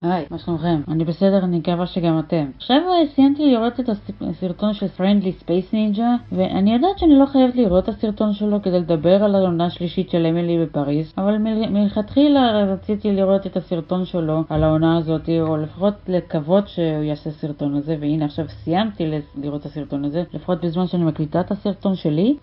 היי, מה שלומכם? אני בסדר, אני מקווה שגם אתם. עכשיו סיימתי לראות את הסרטון של Friendly Space Ninja, ואני יודעת שאני לא חייבת לראות את הסרטון שלו כדי לדבר על העונה השלישית של אמילי בפריז, אבל מלכתחילה רציתי לראות את הסרטון שלו על העונה הזאת, או לפחות לקוות שהוא יעשה סרטון הזה, והנה עכשיו סיימתי לראות את הסרטון הזה, לפחות בזמן שאני מקליטה את הסרטון שלי,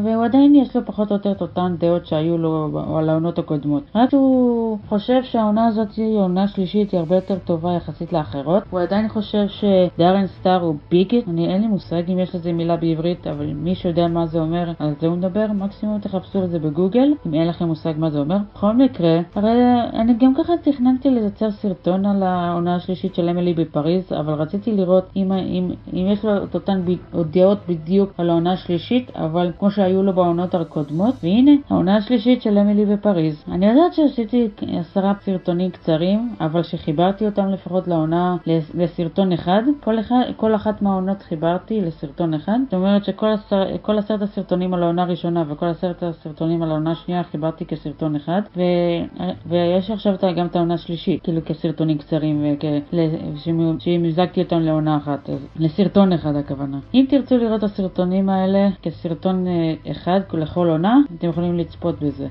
והוא עדיין יש לו פחות או יותר אותן דעות שהיו לו על העונות הקודמות. רק הוא חושב שהעונה הזאת היא עונה שלישית היא הרבה יותר טובה יחסית לאחרות. הוא עדיין חושב שדארן סטאר הוא ביגט. אין לי מושג אם יש לזה מילה בעברית, אבל מי שיודע מה זה אומר, על זה הוא מדבר. מקסימום תחפשו את זה בגוגל, אם אין לכם מושג מה זה אומר. בכל מקרה, הרי אני גם ככה תכננתי לייצר סרטון על העונה השלישית של אמילי בפריז, אבל רציתי לראות אם יש לו את אותן דעות בדיוק על העונה השלישית, אבל כמו שהיו לו בעונות הקודמות. והנה, העונה השלישית של אמילי בפריז. אני יודעת שעשיתי 10 סרטונים קצרים, אבל שחיברתי אותם לפחות לעונה לסרטון אחד. כל אחת מהעונות חיברתי לסרטון אחד. זאת אומרת שכל 10 הסרטונים על העונה הראשונה וכל 10 הסרטונים על העונה השנייה חיברתי כסרטון אחד. ויש עכשיו גם את העונה השלישית, כאילו כסרטונים קצרים, שמזגתי אותם לעונה אחת. לסרטון אחד הכוונה. אם תרצו לראות את הסרטונים האלה כסרטון אחד לכל עונה, אתם יכולים לצפות בזה.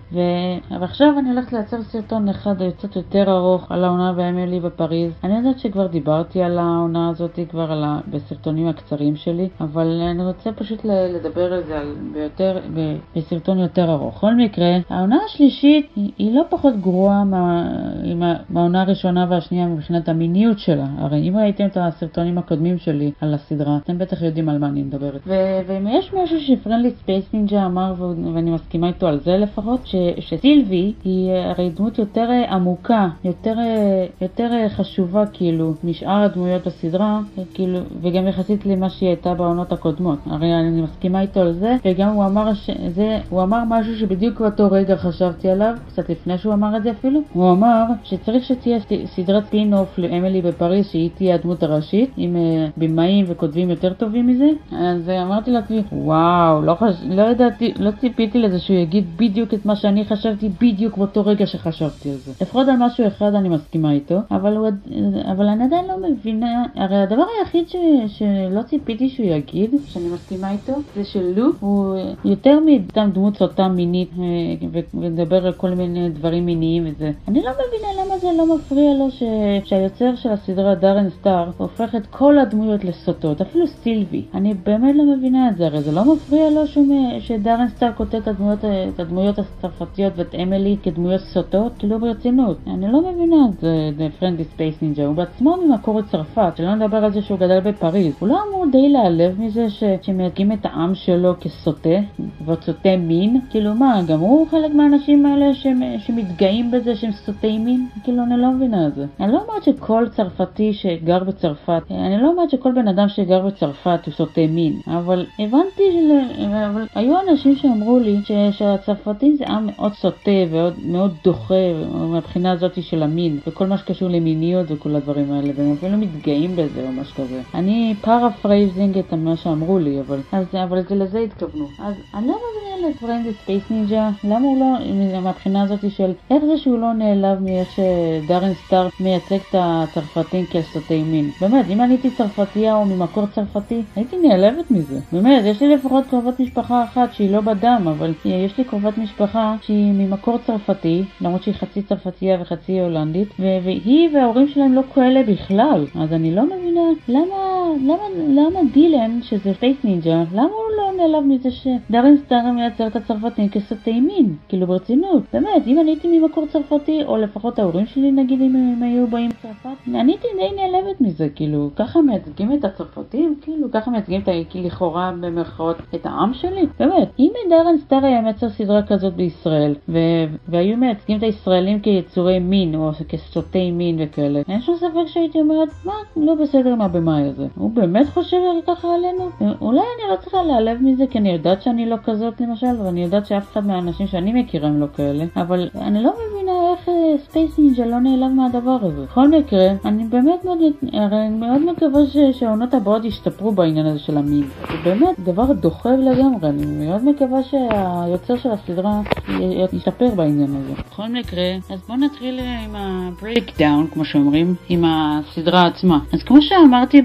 ועכשיו אני הולכת לייצר סרטון אחד קצת יותר ארוך על העונה באמילי בפריז. אני יודעת שכבר דיברתי על העונה הזאת כבר בסרטונים הקצרים שלי, אבל אני רוצה פשוט לדבר על זה בסרטון יותר ארוך. בכל מקרה, העונה השלישית היא לא פחות גרועה מהעונה הראשונה והשנייה מבחינת המיניות שלה. הרי אם ראיתם את הסרטונים הקודמים שלי על הסדרה, אתם בטח יודעים על מה אני מדברת. ואם יש משהו שפרנדלי ספייס נינג'ה אמר, ואני מסכימה איתו על זה לפחות, שסילבי היא הרי דמות יותר עמוקה, יותר חשובה כאילו משאר הדמויות בסדרה, כאילו, וגם יחסית למה שהיא הייתה בעונות הקודמות. הרי אני מסכימה איתו על זה, וגם הוא אמר משהו שבדיוק באותו רגע חשבתי עליו, קצת לפני שהוא אמר את זה אפילו. הוא אמר שצריך שתהיה סדרת ספין-אוף לאמילי בפריז, שהיא תהיה הדמות הראשית, עם בימאים וכותבים יותר טובים מזה. אז אמרתי לעצמי, וואו, לא ציפיתי לזה שהוא יגיד בדיוק את מה שאני חשבתי בדיוק באותו רגע שחשבתי על זה. לפחות על משהו אחד אני מסכימה איתו, אבל אני עדיין לא מבינה. הרי הדבר היחיד שלא ציפיתי שהוא יגיד, שאני מסכימה איתו, זה שלו הוא יותר מאדם דמות סוטה מינית ודבר על כל מיני דברים מיניים וזה. אני לא מבינה למה זה לא מפריע לו שהיוצר של הסדרה דארן סטאר הופך את כל הדמויות לסוטות, אפילו סילבי. אני באמת לא מבינה את זה. הרי זה לא מפריע לו שדארן סטאר כותב את הדמויות הצרפתיות ואת אמילי כדמויות סוטות, כאילו ברצינות. אני לא מבינה את זה. פרנדלי ספייס נינג'ה הוא בעצמו ממקור צרפת, שלא נדבר על זה שהוא גדל בפריז. הוא לא אמור די להיעלב מזה שמייצגים את העם שלו כסוטה וסוטה מין? כאילו מה, גם הוא חלק מהאנשים האלה שמתגאים בזה שהם סוטי מין? כאילו אני לא מבינה את זה. אני לא אומרת שכל צרפתי שגר בצרפת, אני לא אומרת שכל בן אדם שגר בצרפת הוא סוטה מין, אבל הבנתי אבל היו אנשים שאמרו לי שהצרפתים זה עם מאוד סוטה ומאוד דוחה מהבחינה הזאת של המין וכל מה שקשור למיניות וכל הדברים האלה, והם אפילו מתגאים בזה או משהו כזה. אני פרפרייזינג את מה שאמרו לי, אבל זה לזה התכוונו. אז אני לא מבינה לפרנדלי ספייס נינג'ה, למה הוא לא, מהבחינה הזאת של איך זה שהוא לא נעלב מאיך שדארן סטאר מייצג את הצרפתים כסוטי מין. באמת, אם אני הייתי צרפתייה או ממקור צרפתי, הייתי נעלבת מזה. באמת, יש לי לפחות קרובת משפחה אחת שהיא לא בדם, אבל יש לי קרובת משפחה שהיא ממקור צרפתי, למרות שהיא חצי צרפתייה וחצי הולנדית, והיא וההורים שלהם לא כאלה בכלל. אז אני לא מבינה למה דילן, שזה ספייס נינג'ה, למה הוא לא נעלב מזה שדארן סטאר מייצר את הצרפתים כסוטי מין? כאילו ברצינות. באמת, אם אני הייתי ממקור צרפתי, או לפחות ההורים שלי נגיד אם הם היו באים צרפת, אני הייתי די נעלבת מזה. כאילו, ככה מייצגים את הצרפתים? כאילו, ככה מייצגים לכאורה במרכאות את העם שלי? באמת, אם דארן סטאר היה מייצר סדרה כזאת בישראל, והיו מייצגים את הישראלים כיצורי מין, או כסוטי מין וכאלה, אין שום ספק שהייתי אומרת, מה, לא בסדר מה במאי הזה. הוא באמת חושב ככה עלינו? אולי אני לא צריכה להיעלב מזה, כי אני יודעת שאני לא כזאת למשל, ואני יודעת שאף אחד מהאנשים שאני מכירה הם לא כאלה, אבל אני לא מבינה איך ספייס נינג'ה לא נעלב מהדבר הזה. בכל מקרה, אני באמת מאוד מקווה שהעונות הבאות ישתפרו בעניין הזה של המין. זה באמת דבר דוחב לגמרי, אני מאוד מקווה שהיוצר של הסדרה ישתפר בעניין הזה. בכל מקרה, אז בואו נתחיל עם ה-breakdown, כמו שאומרים, עם הסדרה עצמה. אז כמו שאמרתי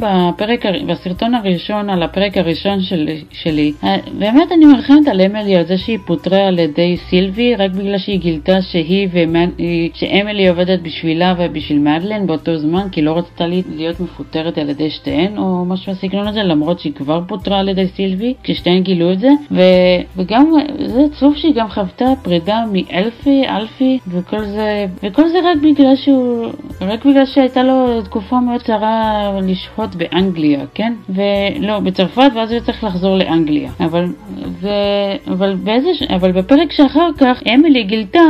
בסרטון הראשון על הפרק הראשון שלי, באמת אני מרחמת על אמילי על זה שהיא פוטרה על ידי סילבי, רק בגלל שהיא גילתה שאמילי עובדת בשבילה ובשביל מדלן באותו זמן, כי לא רצתה להיות מפוטרת על ידי שתיהן או משהו בסגנון הזה, למרות שהיא כבר פוטרה על ידי סילבי כששתיהן גילו את זה. וגם זה עצוב שהיא גם חוותה פרידה מאלפי וכל זה רק בגלל שהייתה לו תקופה מאוד קצרה לשהות באנגליה, כן? ולא, בצרפת, ואז הוא צריך לחזור לאנגליה. אבל בפרק שאחר כך אמילי גילתה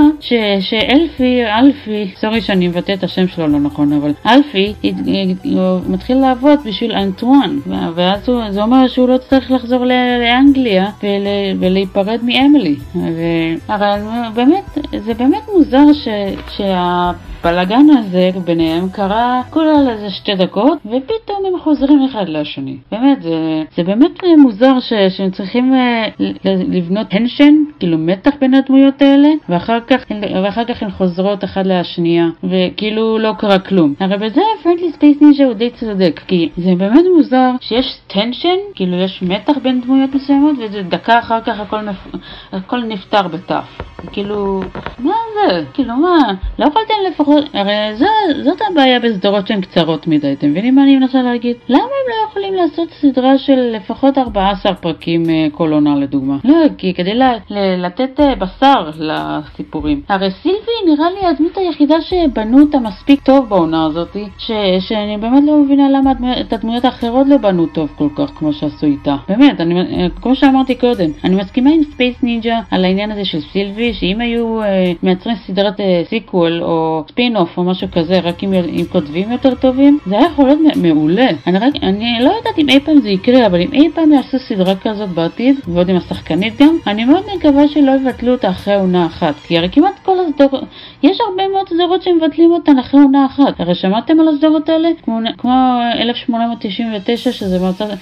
שאלפי, סורי שאני מבטא את השם שלו לא נכון, אבל אלפי הוא מתחיל לעבוד בשביל אנטואן, ואז זה אומר שהוא לא צריך לחזור לאנגליה ולהיפרד מאמילי. אבל באמת, זה באמת מוזר שהבלגן הזה ביניהם קרה כולה על איזה 2 דקות, ופתאום הם חוזרים אחד לשני. באמת, זה באמת מוזר שהם צריכים לבנות טנשן, כאילו מתח בין הדמויות האלה, ואחר כך הן חוזרות אחד לשנייה, וכאילו לא קרה כלום. הרי בזה פרנדלי ספייס נינג'ה הוא די צודק, כי זה באמת מוזר שיש טנשן, כאילו יש מתח בין דמויות מסוימות, ודקה אחר כך הכל נפטר בתף. כאילו, מה זה? כאילו מה? לא יכולתם לפחות... הרי זאת הבעיה בסדרות שהן קצרות מדי, אתם מבינים מה אני מנסה להגיד? למה הם לא יכולים לעשות סדרה של לפחות 14 פרקים כל עונה לדוגמה? לא, כי כדי לתת בשר לסיפורים. הרי סילבי נראה לי הדמות היחידה שבנו אותה מספיק טוב בעונה הזאת, שאני באמת לא מבינה למה את הדמויות האחרות לא בנו טוב כל כך כמו שעשו איתה. באמת, כמו שאמרתי קודם, אני מסכימה עם ספייס נינג'ה על העניין הזה של סילבי, שאם היו מייצרים סדרת סיקוול או ספין-אוף או משהו כזה, רק עם כותבים יותר טובים, זה היה יכול להיות מעולה. אני לא יודעת אם אי פעם זה יקרה, אבל אם אי פעם יעשו סדרה כזאת בעתיד, ועוד עם השחקנית גם, אני מאוד מקווה שלא יבטלו אותה אחרי עונה אחת, כי הרי כמעט כל הסדרות, יש הרבה מאוד סדרות שמבטלים אותן אחרי עונה אחת. הרי שמעתם על הסדרות האלה? כמו 1899,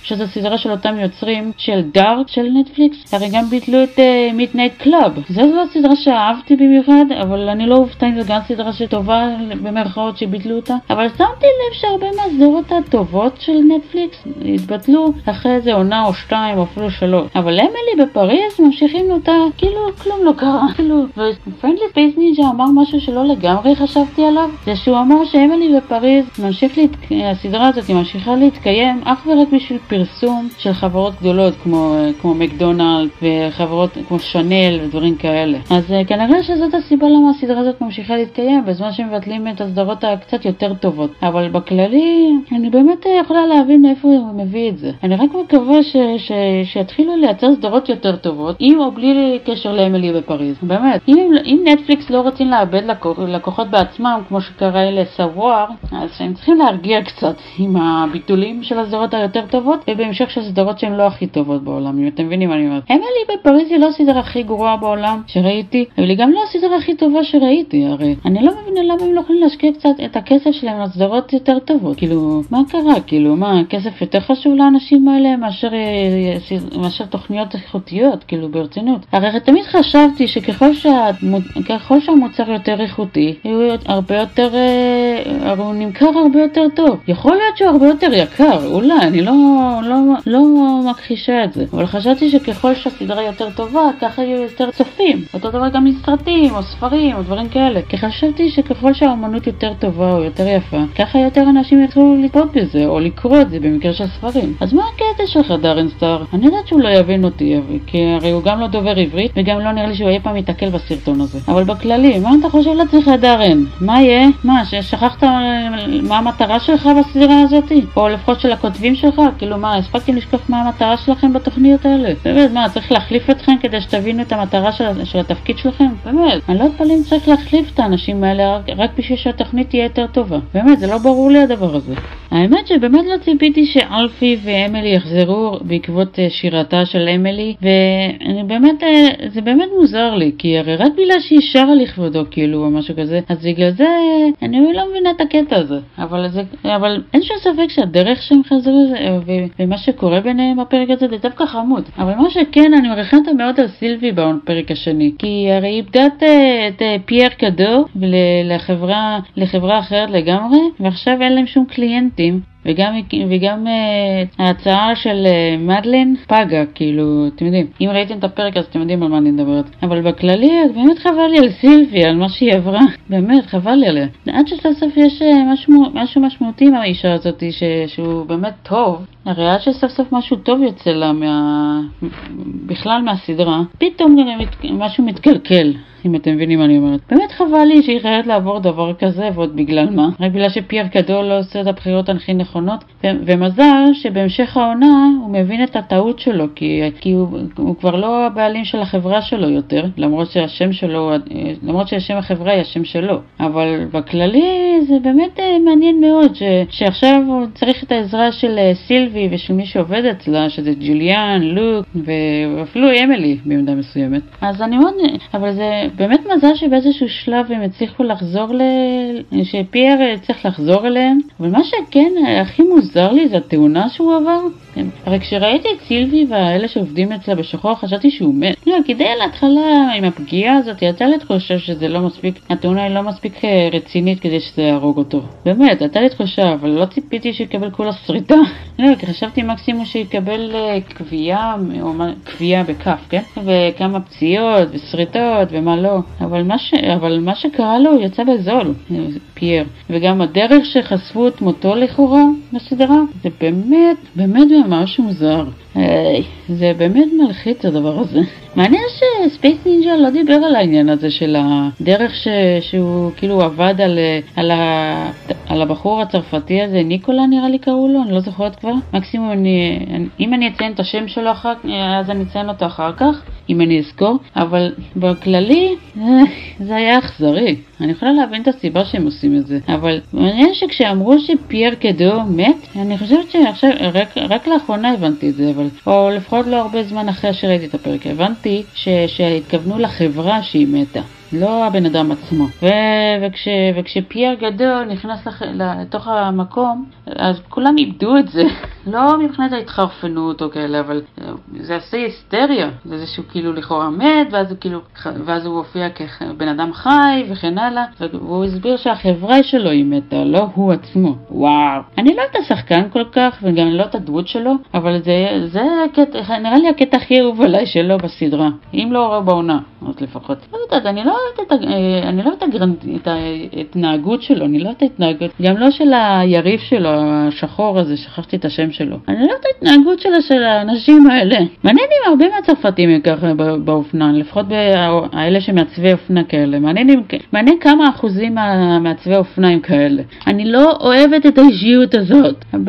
שזה סדרה של אותם יוצרים של דארק של נטפליקס, הרי גם ביטלו את מידנייט קלאב. זה לא סדרה שאהבתי במיוחד, אבל אני לא אופתע אם זה גם סדרה שטובה במרכאות שביטלו אותה. אבל שמתי לב שהרבה מהסדרות הטובות של נטפליקס התבטלו אחרי איזה עונה או 2 או אפילו 3. אבל אמילי בפריז ממשיכים אותה כאילו כלום לא קרה. ופרנדלי ספייס נינג'ה אמר משהו שלא לגמרי חשבתי עליו, זה שהוא אמר שאמילי בפריז הסדרה הזאת ממשיכה להתקיים אך ורק בשביל פרסום של חברות גדולות כמו מקדונלד וחברות כמו שנל ודברים כאלה. אז כנראה שזאת הסיבה למה הסדרה הזאת ממשיכה להתקיים בזמן שמבטלים את הסדרות הקצת יותר טובות. אבל בכללי אני באמת יכולה להבין מאיפה הוא מביא את זה. אני רק מקווה שיתחילו לייצר סדרות יותר טובות עם או בלי קשר לאמילי בפריז. באמת, אם נטפליקס לא רוצים לאבד לקוחות בעצמם כמו שקרה לסוואר, אז הם צריכים להרגיע קצת עם הביטולים של הסדרות היותר טובות ובהמשך של סדרות שהן לא הכי טובות בעולם, אם אתם מבינים מה אני אומרת. אמילי בפריז היא לא הסדרה הכי גרועה בעולם שראיתי, אבל היא גם לא הסדרה הכי טובה שראיתי. הרי אני לא מבינה למה הם לא יכולים להשקיע קצת את הכסף שלהם לסדרות יותר טובות. כאילו, מה קרה? כאילו, מה, הכסף יותר חשוב לאנשים האלה מאשר תוכניות איכותיות, כאילו, ברצינות. הרי תמיד חשבתי שככל שהמוצר יותר איכותי, הוא נמכר הרבה יותר טוב. יכול להיות שהוא הרבה יותר יקר, אולי, אני לא מכחישה את זה. אבל חשבתי שככל שהסדרה יותר טובה, ככה יהיו יותר צופים. אותו דבר גם מסרטים או ספרים או דברים כאלה. כי חשבתי שככל שהאמנות יותר טובה או יותר יפה, ככה יותר אנשים יתחילו לצפות בזה או לקרוא את זה במקרה של ספרים. אז מה הקטע שלך, דארן סטאר? אני יודעת שהוא לא יבין אותי, כי הרי הוא גם לא דובר עברית וגם לא נראה לי שהוא אי פעם יתקל בסרטון הזה. אבל בכללי, מה אתה חושב לעצמך, דארן? מה יהיה? מה, ששכחת מה המטרה שלך בסדרה הזאת? או לפחות של הכותבים שלך? כאילו מה, הספקתם לשכוח מה המטרה שלכם בתוכניות האלה? באמת, מה, צריך להחליף אתכם כדי שתבינו את המטרה של התפקיד שלכם? באמת, אני לא יודעת אם צריך להחליף את האנשים האלה רק בשביל שהתוכנית תהיה יותר טובה. באמת, זה לא ברור לי הדבר הזה. האמת שבאמת לא ציפיתי שאלפי ואמילי יחזרו בעקבות שירתה של אמילי, זה באמת מוזר לי, כי הרי רק בגלל שהיא שרה לכבודו כאילו או משהו כזה, אז בגלל זה אני לא מבינה את הקטע הזה. אבל אין שום ספק שהדרך שהם חזרו ומה שקורה ביניהם בפרק הזה זה דווקא חמוד. אבל מה שכן, אני מרחמת מאוד על סילבי בפרק השני, כי הרי איבדה את פייר קדו לחברה אחרת לגמרי, ועכשיו אין להם שום קליינטים, וגם ההצעה של מדלן פגה, כאילו, אתם יודעים, אם ראיתם את הפרק אז אתם יודעים על מה אני מדברת. אבל בכללי, באמת חבל לי על סילבי, על מה שהיא עברה, באמת חבל לי עליה. עד שסוף יש משהו משמעותי עם האישה הזאת, שהוא באמת טוב, הרי עד שסוף סוף משהו טוב יוצא לה בכלל מהסדרה, פתאום משהו מתקלקל. אם אתם מבינים מה אני אומרת. באמת חבל לי שהיא חייבת לעבור דבר כזה, ועוד בגלל מה? רק בגלל שפייר קדו לא עושה את הבחירות הכי נכונות, ומזל שבהמשך העונה הוא מבין את הטעות שלו, כי הוא כבר לא הבעלים של החברה שלו יותר, למרות שהשם החברה היא השם שלו. אבל בכללי זה באמת מעניין מאוד, שעכשיו הוא צריך את העזרה של סילבי ושל מי שעובד אצלה, שזה ג'וליאן, לוק, ואפילו אמילי במידה מסוימת. אז אני מאוד, אבל זה באמת מזל שבאיזשהו שלב הם הצליחו לחזור שפייר צריך לחזור אליהם. אבל מה שכן הכי מוזר לי זה התאונה שהוא עבר. הרי כשראיתי את סילבי והאלה שעובדים אצלה בשחור חשבתי שהוא מת. לא, כדי להתחלה עם הפגיעה הזאת יצא לי תחושה שזה לא מספיק, התאונה היא לא מספיק רצינית כדי שזה יהרוג אותו. באמת, יצא לי תחושה, אבל לא ציפיתי שיקבל כולה שריטה. לא, כי חשבתי מקסימום שיקבל קביעה בכף, כן? וכמה פציעות ושריטות ומה לא. אבל מה שקרה לו הוא יצא בזול, פייר. וגם הדרך שחשפו את מותו לכאורה בסדרה, זה באמת ממש מוזר. זה באמת מלחיץ הדבר הזה. מעניין שספייס נינג'ה לא דיבר על העניין הזה של הדרך שהוא כאילו עבד על הבחור הצרפתי הזה, ניקולה נראה לי קראו לו, אני לא זוכרת כבר. מקסימום אם אני אציין את השם שלו אז אני אציין אותו אחר כך, אם אני אזכור. אבל בכללי זה היה אכזרי. אני יכולה להבין את הסיבה שהם עושים את זה. אבל מעניין שכשאמרו שפייר קדו מת, אני חושבת שעכשיו, רק לאחרונה הבנתי את זה, או לפחות לא הרבה זמן אחרי שראיתי את הפרק, הבנתי שהתכוונו לחברה שהיא מתה, לא הבן אדם עצמו. וכשפייר גדול נכנס לתוך המקום, אז כולם איבדו את זה. לא מבחינת ההתחרפנות או כאלה, אבל זה עושה היסטריה. זה איזשהו כאילו לכאורה מת, ואז הוא הופיע כבן אדם חי וכן הלאה, והוא הסביר שהחברה שלו היא מתה, לא הוא עצמו. וואו. אני לא את השחקן כל כך, וגם לא את הדמות שלו, אבל זה נראה לי הקטע הכי אהוב עליי שלו בסדרה. אם לא רואה בעונה, אז לפחות. לא יודעת, אני לא אוהבת את ההתנהגות שלו, אני לא אוהבת את ההתנהגות, גם לא של היריב שלו, השחור הזה, שכחתי את השם שלו. אני לא אוהבת את ההתנהגות של האנשים האלה. מעניין אם הרבה מהצרפתים הם ככה באופנה, לפחות האלה שמעצבי אופנה כאלה. מעניין כמה אחוזים מעצבי אופנה הם כאלה. אני לא אוהבת את האישיות הזאת. הם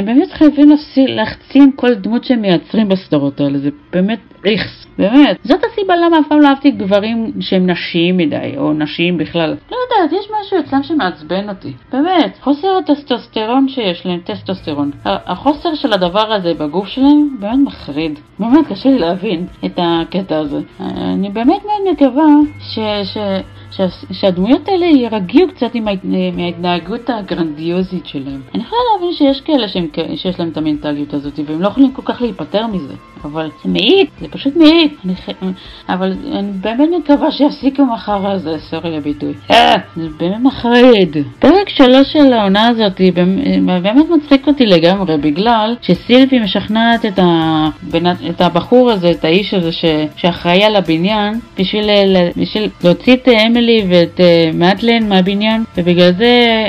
באמת חייבים להחצין כל דמות שהם מייצרים בסדרות האלה. זה באמת איכס. באמת. זאת הסיבה למה אף פעם לא אהבתי גברים שהם נשיים מדי, או נשיים בכלל. לא יודעת, יש משהו אצלם שמעצבן אותי. באמת. חוסר הטסטוסטרון שיש להם, טסטוסטרון. החוסר של הדבר הזה בגוף שלהם באמת מחריד. באמת קשה לי להבין את הקטע הזה. אני באמת מאוד מקווה שהדמויות האלה ירגיעו קצת מההתנהגות הגרנדיוזית שלהם. אני יכולה להבין שיש כאלה שיש להם את המנטליות הזאת, והם לא יכולים כל כך להיפטר מזה. אבל זה מעיק, זה פשוט מעיק. אבל אני באמת מקווה שיפסיקו מחר הזה, סורי לביטוי. זה באמת מחריד. פרק 3 של העונה הזאת באמת מצחיק אותי לגמרי, בגלל שסילבי משכנעת את הבחור הזה, את האיש הזה שאחראי על הבניין, בשביל להוציא את אמילי ואת מדלן מהבניין, ובגלל זה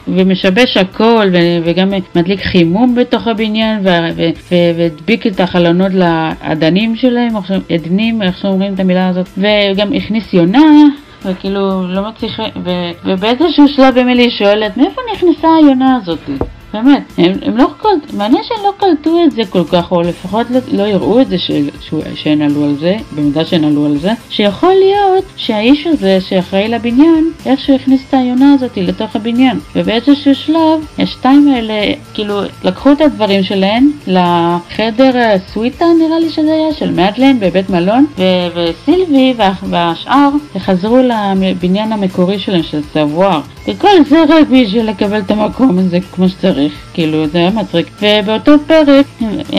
ומשבש הכל, וגם מדליק חימום בתוך הבניין, והדביק את החלונות לעדנים שלהם, עדנים, איך שאומרים את המילה הזאת, וגם הכניס יונה, וכאילו לא מצליח, ובאיזשהו שלב אמילי שואלת, מאיפה נכנסה היונה הזאת? באמת, הם לא קולטו, מעניין שהם לא קלטו את זה כל כך, או לפחות לא יראו את זה שהן עלו על זה, במידה שהן עלו על זה, שיכול להיות שהאיש הזה שאחראי לבניין, איכשהו הכניס את היונה הזאת לתוך הבניין, ובאיזשהו שלב, השתיים האלה, כאילו, לקחו את הדברים שלהן לחדר סוויטה, נראה לי שזה היה, של מדלן בבית מלון, וסילבי והשאר חזרו לבניין המקורי שלהם, של סבואר. וכל זה רק בשביל לקבל את המקום הזה כמו שצריך, כאילו זה היה מצחיק. ובאותו פרק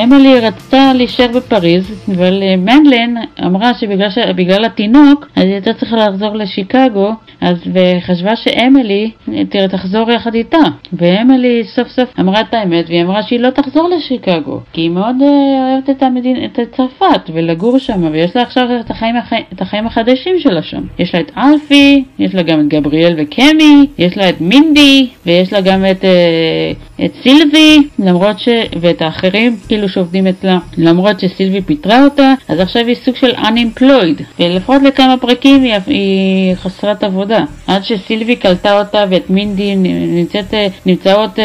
אמילי רצתה להישאר בפריז, אבל מדלן אמרה שבגלל התינוק אז היא הייתה צריכה לחזור לשיקגו, וחשבה שאמילי תחזור יחד איתה, ואמילי סוף סוף אמרה את האמת, והיא אמרה שהיא לא תחזור לשיקגו כי היא מאוד אוהבת את צרפת ולגור שם, ויש לה עכשיו את החיים החדשים שלה שם. יש לה את אלפי, יש לה גם את גבריאל וקמי, יש לה את מינדי, ויש לה גם את סילבי, ואת האחרים כאילו שעובדים אצלה, למרות שסילבי פיטרה אותה, אז עכשיו היא סוג של unemployed, ולפחות לכמה פרקים היא חסרת עבודה, עד שסילבי קלטה אותה ואת מינדי נמצאות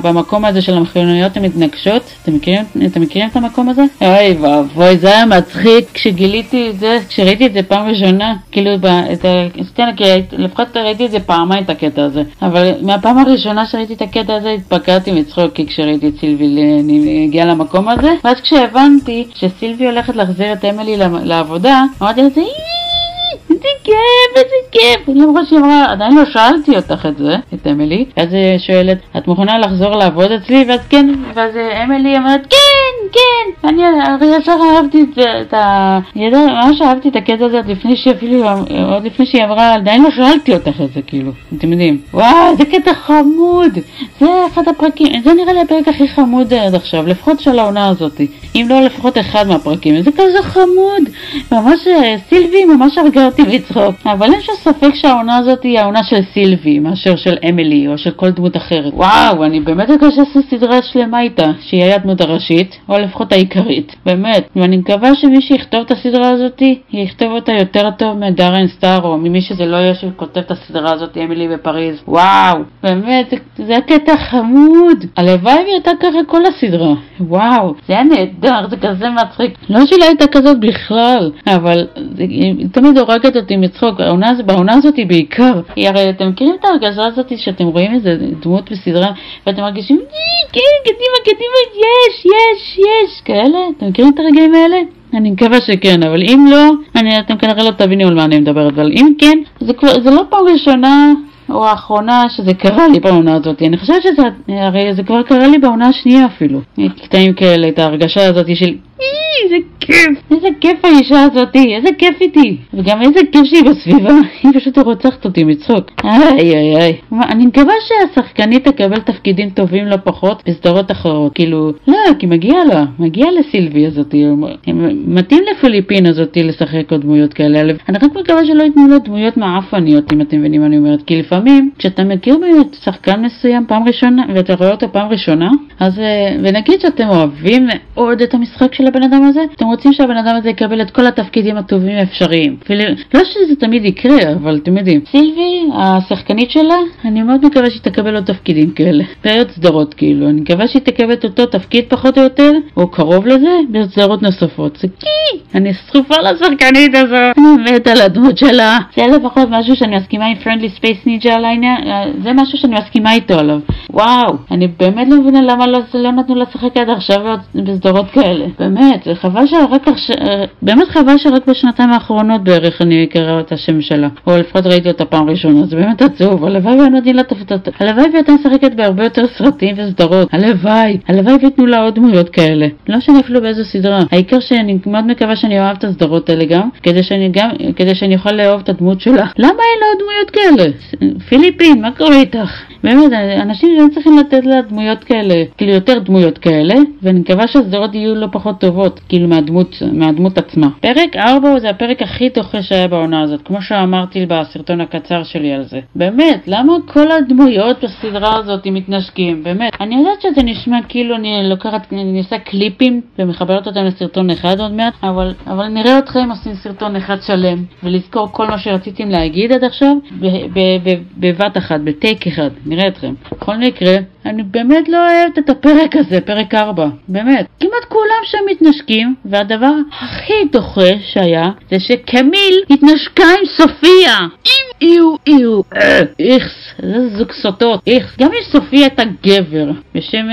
במקום הזה של המכוניות המתנגשות. אתם מכירים את המקום הזה? אוי ואבוי, זה היה מצחיק כשראיתי את זה פעם ראשונה, כאילו לפחות ראיתי את זה פעמיים את הקטע הזה, אבל מהפעם הראשונה שראיתי את הקטע הזה התפקעתי מצחוק, כי כשראיתי את סילבי הגיעה למקום הזה, ואז כשהבנתי שסילבי הולכת להחזיר את אמילי לעבודה, אמרתי לזה איזה כיף, למרות שהיא אמרה, עדיין לא שאלתי אותך את זה, את אמילי, אז היא שואלת, את מוכנה לחזור לעבוד אצלי? ואז כן, ואז אמילי אמרת, כן, אני ישר אהבתי ממש אהבתי את הקטע הזה עוד לפני שהיא אמרה, עדיין לא שאלתי אותך את זה, כאילו, אתם יודעים, וואו, זה קטע חמוד, זה אחד הפרקים, זה נראה לי הפרק הכי חמוד עד עכשיו, לפחות של העונה הזאת, אם לא לפחות אחד מהפרקים, זה כזה חמוד, ממש סילבי ממש הרגע אותי לצחוק, אבל אין שספק שהעונה הזאת היא העונה של סילבי, מאשר של אמילי או של כל דמות אחרת. וואו, אני באמת הרגע שעשו סדרה שלמה איתה, שהיא היה דמות הראשית, או לפחות העיקרית, באמת, ואני מקווה שמי שיכתוב את הסדרה הזאת, יכתוב אותה יותר טוב מדארן סטאר, או ממי שזה לא יהיה שכותב את הסדרה הזאת, אמילי בפריז. וואו, באמת, זה הקטע חמוד, הלוואי והייתה ככה כל הסדרה. וואו, זה היה נהדר, זה כזה מצחיק, לא שהיא לא הייתה כזאת בכלל, אבל תמיד הורגת אותי מצחוק, בעונה הזאת בעיקר, הרי אתם מכירים את ההרגשה הזאת שאתם רואים איזה דמות בסדרה ואתם מרגישים כן, קדימה, יש כאלה, אתם מכירים את הרגעים האלה? אני מקווה שכן, אבל אם לא, אתם כנראה לא תבינו על מה אני מדברת, אבל אם כן, זה לא פעם ראשונה או האחרונה שזה קרה לי בעונה הזאת. אני חושבת הרי זה כבר קרה לי בעונה השנייה אפילו. קטעים כאלה, את ההרגשה הזאת של איזה כיף האישה הזאת, איזה כיף איתי, וגם איזה כיף שהיא בסביבה, היא פשוט רוצחת אותי מצחוק. איי. אני מקווה שהשחקנית תקבל תפקידים טובים לא פחות בסדרות אחרות, כאילו, לא, כי מגיע לסילבי הזאת, מתאים לפיליפין הזאת לשחק עוד דמויות כאלה. אני רק מקווה שלא ייתנו לו דמויות מעפניות, אם אתם מבינים מה אני אומרת, כי לפעמים כשאתה מכיר באמת שחקן מסוים פעם ראשונה ואתה רואה אותו פעם ראשונה, אז ונגיד שאתם אוהבים מאוד את המשחק של הבן אדם הזה, אתם רוצים שהבן אדם הזה יקבל את כל התפקידים הטובים האפשריים. לא שזה תמיד יקרה, אבל אתם יודעים, סילבי, השחקנית שלה, אני מאוד מקווה שהיא תקבל עוד תפקידים כאלה, בעיות סדרות כאילו, אני מקווה שהיא תקבל את אותו תפקיד פחות או יותר, או קרוב לזה, בסדרות נוספות. זה כי אני שרופה לשחקנית הזו, אני מת על הדמות שלה. זה לפחות משהו שאני מסכימה עם Friendly Space Ninja על העניין, זה משהו שאני מסכימה איתו עליו. וואו, אני באמת לא מבינה למה לא נתנו לשחק עד עכשיו בסדרות כאלה. באמת, חבל שרק בשנתיים האחרונות בערך אני אקרא את השם שלה, או לפחות ראיתי אותה פעם ראשונה, זה באמת עצוב. הלוואי והייתה משחקת בהרבה יותר סרטים וסדרות, הלוואי ויתנו לה עוד דמויות כאלה, לא שאני אפילו באיזו סדרה, העיקר שאני מאוד מקווה שאני אוהב את הסדרות האלה גם, כדי שאני אוכל לאהוב את הדמות שלה. למה אין לה עוד דמויות כאלה? פיליפין, מה קורה איתך? באמת, אנשים לא צריכים לתת לה דמויות כאלה, כאילו יותר דמויות כאלה, ואני מקווה שהסדרות יהיו לא פחות טובות, כאילו מהדמות עצמה. פרק 4 זה הפרק הכי דוחה שהיה בעונה הזאת, כמו שאמרתי בסרטון הקצר שלי על זה. באמת, למה כל הדמויות בסדרה הזאת מתנשקים? באמת, אני יודעת שזה נשמע כאילו אני עושה קליפים ומחברת אותם לסרטון אחד עוד מעט, אבל נראה אתכם עושים סרטון אחד שלם, ולזכור כל מה שרציתם להגיד עד עכשיו בבת אחת, בטייק אחד. נראה אתכם. בכל מקרה, אני באמת לא אוהבת את הפרק הזה, פרק 4, באמת. כמעט כולם שם מתנשקים, והדבר הכי דוחה שהיה, זה שקמיל התנשקה עם סופיה. איו, איכס, זה זוג סוטות, איכס. גם אם סופיה הייתה גבר, בשם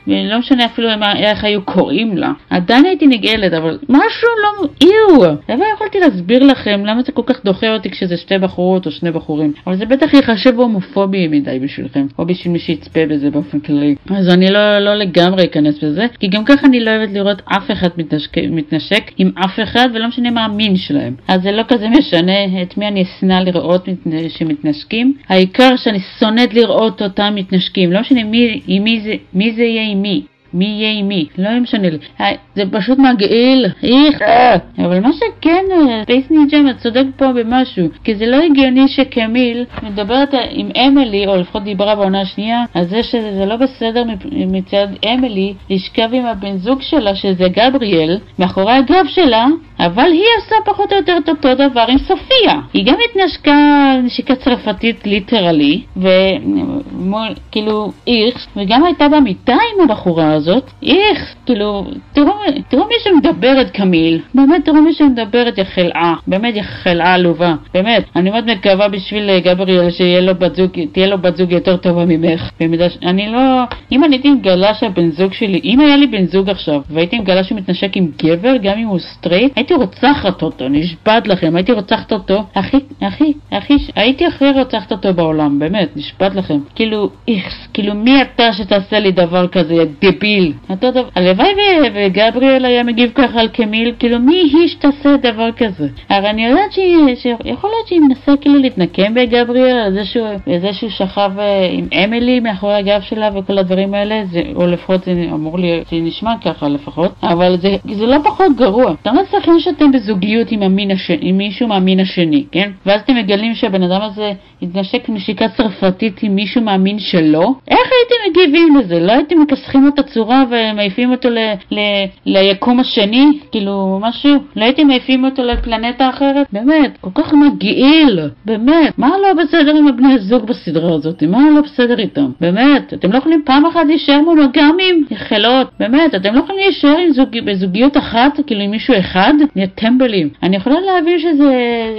לא משנה אפילו איך היו קוראים לה, עדיין הייתי נגאלת, אבל משהו לא, איו. אבל יכולתי להסביר לכם למה זה כל כך דוחה אותי כשזה שתי בחורות או שני בחורים, אבל זה בטח יחשב הומופובי מדי בשבילכם, או בשביל מי שיצפה בזה באופן כללי. אז אני לא לגמרי אכנס בזה, כי גם ככה אני לא אוהבת לראות אף אחד מתנשק עם אף אחד, ולא משנה מה המין שלהם. אז זה לא כזה משנה את מי אני אשנא לראות שמתנשקים. העיקר שאני שונאת לראות אותם מתנשקים, לא משנה מי זה יהיה עם מי. מי יהיה עם מי? לא משנה לי. זה פשוט מגעיל. אבל מה שכן, ספייס ניג'ה צודק פה במשהו, כי זה לא הגיוני שקמיל מדברת עם אמילי, או לפחות דיברה בעונה השנייה, אז זה שזה לא בסדר מצד אמילי לשכב עם הבן זוג שלה, שזה גבריאל, מאחורי הגב שלה, אבל היא עושה פחות או יותר אותו דבר עם סופיה. היא גם התנשקה נשיקה צרפתית ליטרלי, וכאילו איכס, וגם הייתה במיטה עם הבחורה הזאת. איכס, כאילו, תראו מי שמדברת קמיל, באמת תראו מי שמדברת יחלאה, באמת יחלאה עלובה, באמת. אני מאוד מקווה בשביל גבריאל שתהיה לו בת זוג יותר טובה ממך. אני לא, אם אני הייתי מגלה שהבן זוג שלי, אם היה לי בן זוג עכשיו, והייתי מגלה שהוא מתנשק עם גבר, גם אם הוא סטרייט, הייתי רוצחת אותו, נשבעת לכם, הייתי רוצחת אותו, הייתי הכי רוצחת אותו בעולם, באמת, נשבעת לכם. כאילו, איכס, כאילו מי אתה שתעשה לי דבר כזה, יא דביל. הלוואי וגבריאל היה מגיב ככה על קמיל, כאילו מי היא שתעשה דבר כזה? הרי אני יודעת שיכול להיות שהיא מנסה כאילו להתנקם בגבריאל, על זה שהוא שכב עם אמילי מאחורי הגב שלה וכל הדברים האלה, או לפחות זה אמור להיות, זה נשמע ככה לפחות, אבל זה לא פחות גרוע. אתה מצליחים שאתם בזוגיות עם מישהו מהמין השני, כן? ואז אתם מגלים שהבן אדם הזה התנשק נשיקה צרפתית עם מישהו מהמין שלו. איך הייתם מגיבים לזה? לא הייתם מכסחים את הצורה ומעיפים אותו ליקום השני? כאילו משהו? לא הייתם מעיפים אותו לפלנטה אחרת? באמת, כל כך מגעיל. באמת, מה לא בסדר עם הבני הזוג בסדרה הזאת? מה לא בסדר איתם? באמת, אתם לא יכולים פעם אחת להישאר מונוגמים? יחלות, באמת, אתם לא יכולים להישאר בזוגיות אחת, כאילו עם מישהו אחד? נהיה טמבלים. אני יכולה להבין שזה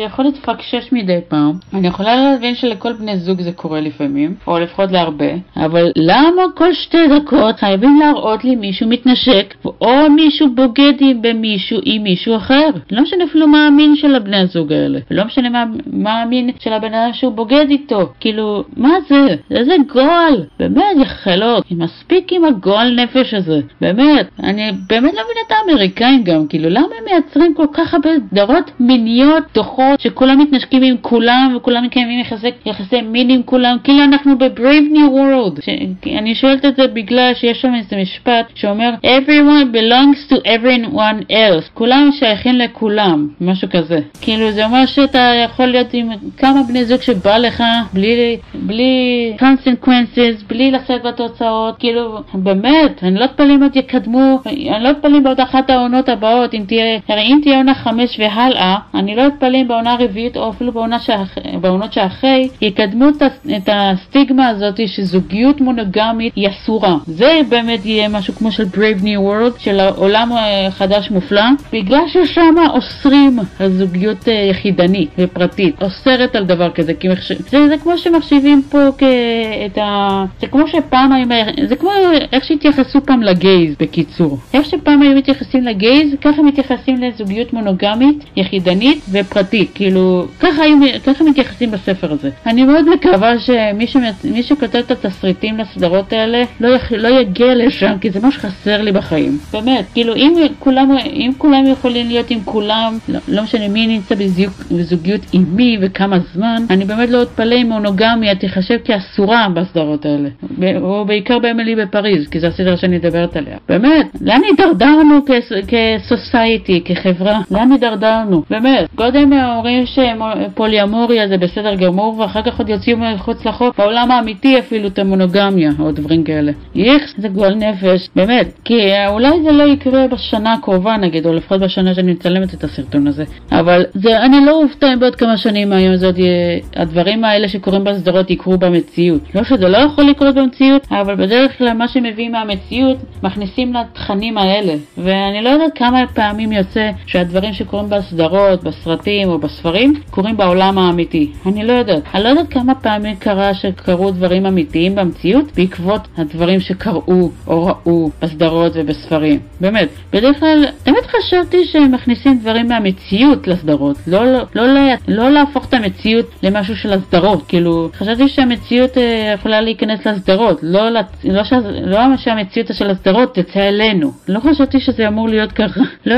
יכול להתפקשש מדי פעם. אני יכולה להבין שלכל בני זוג זה קורה לפעמים, או לפחות להרבה, אבל למה כל 2 דקות חייבים להראות לי מישהו מתנשק, או מישהו בוגד עם מישהו אחר? לא משנה אפילו מה המין של הבני הזוג האלה, לא משנה מה המין של הבן אדם שהוא בוגד איתו. כאילו, מה זה? זה גול. באמת, יחלות. מספיק עם הגול נפש הזה. באמת, אני באמת לא מבין את האמריקאים גם, כאילו, למה הם מייצרים כל כך הרבה דרות מיניות דוחות, שכולם מתנשקים עם כולם, וכולם מקיימים יחסי מין עם כולם, כאילו אנחנו ב-Brave New World. אני שואלת את זה בגלל שיש שם איזה משפט שאומר, everyone belongs to everyone else. כולם שייכים לכולם, משהו כזה. כאילו, זה אומר שאתה יכול להיות עם כמה בני זוג שבא לך, בלי consequences, בלי לשאת בתוצאות. כאילו, באמת, אני לא אתפלאים עוד יקדמו, אני לא אתפלאים בעוד אחת העונות הבאות, אם תהיה עונה 5 והלאה, אני לא אתפלאים בעונה רביעית, או אפילו בעונות שאחרי, יקדמו את הסטיגמה הזאת שזוגיות מונוגמית היא אסורה. זה באמת יהיה משהו כמו של Brave New World, של העולם חדש מופלא, בגלל ששם אוסרים על זוגיות יחידנית ופרטית, אוסרת על דבר כזה, כי זה כמו שמחשיבים פה זה כמו שפעם זה כמו איך שהתייחסו פעם לגייז, בקיצור. איך שפעם היו מתייחסים לגייז, ככה מתייחסים לזוגיות מונוגמית, יחידנית ופרטית. כאילו, ככה מתייחסים בספר הזה. אני מאוד מקווה שמי שכותב את התסריטים לסדרות האלה לא יגיע לשם, כי זה מה שחסר לי בחיים. באמת, כאילו, אם כולם יכולים להיות עם כולם, לא משנה מי נמצא בזוגיות עם מי וכמה זמן, אני באמת לא אתפלא אם מונוגמיה תחשב כאסורה בסדרות האלה. או בעיקר באמילי בפריז, כי זה הסדרה שאני מדברת עליה. באמת, לאן הידרדרנו כסוסייטי, כחברה? לאן הידרדרנו? באמת, קודם אומרים שפוליאמוריה זה בסדר גמור, ואחר כך עוד יוציאו מחוץ לחוק, בעולם האמיתי אפילו את המונוגמיה, או דברים כאלה. זה גועל נפש, באמת, כי אולי זה לא יקרה בשנה הקרובה נגיד, או לפחות בשנה שאני מצלמת את הסרטון הזה. אבל אני לא אופתע בעוד כמה שנים מהיום הזאת, הדברים האלה שקורים בסדרות יקרו במציאות. לא שזה לא יכול לקרות במציאות, אבל בדרך כלל מה שמביאים מהמציאות מכניסים לתכנים האלה. ואני לא יודעת כמה פעמים יוצא שהדברים שקורים בסדרות, בסרטים או בספרים, קורים בעולם האמיתי. אני לא יודעת כמה פעמים קרה שקרו דברים אמיתיים במציאות בעקבות הדברים שקראו או ראו בסדרות ובספרים. באמת, בדרך כלל תמיד חשבתי שהם מכניסים דברים מהמציאות לסדרות, לא להפוך את המציאות למשהו של הסדרות. כאילו, חשבתי שהמציאות יכולה להיכנס לסדרות, לא שהמציאות של הסדרות תצא אלינו. לא חשבתי שזה אמור להיות ככה. לא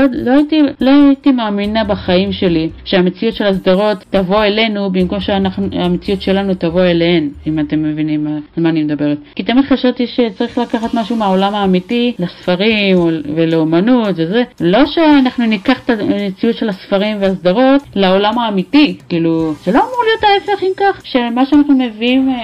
הייתי מאמינה בחיים שלי שהמציאות של הסדרות תבוא אלינו במקום שהמציאות שלנו תבוא אליהן, אם אתם מבינים על מה אני מדברת. כי תמיד חשבתי שצריך לקחת משהו מהעולם האמיתי לספרים ולאומנות וזה. לא שאנחנו ניקח את המציאות של הספרים והסדרות לעולם האמיתי. כאילו, זה לא אמור להיות ההפך אם כך, שמה שאנחנו מביאים,